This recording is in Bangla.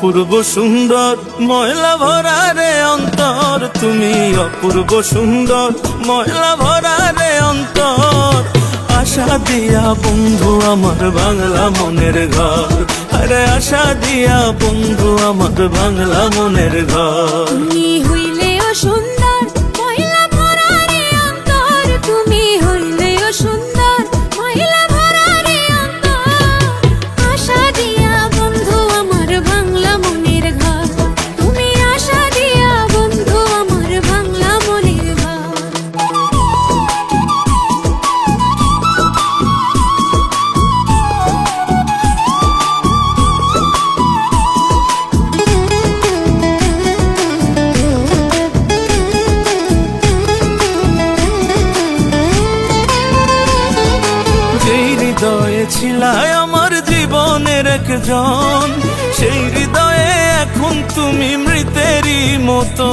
অপূর্ব সুন্দর ময়লা ভরা রে অন্তর, তুমি অপূর্ব সুন্দর ময়লা ভরা রে অন্তর। আশা দিয়া বন্ধু আমার বাংলা মনের ঘর, আরে আশা দিয়া বন্ধু আমার বাংলা মনের ঘর। তুমি হইলেও সুন্দর ময়লা ভরা রে অন্তর, তুমি হইলেও সুন্দর ময়লা ভরা রে অন্তর। আশা দিয়া বন্ধু আমার বাংলা মনের ঘর, তুমি আশা দিয়া বন্ধু আমার বাংলা মনের ঘর। হৃদয়ে ছিলায় আমার জীবনের একজন, সেই হৃদয়ে এখন তুমি মৃতেরই মতো।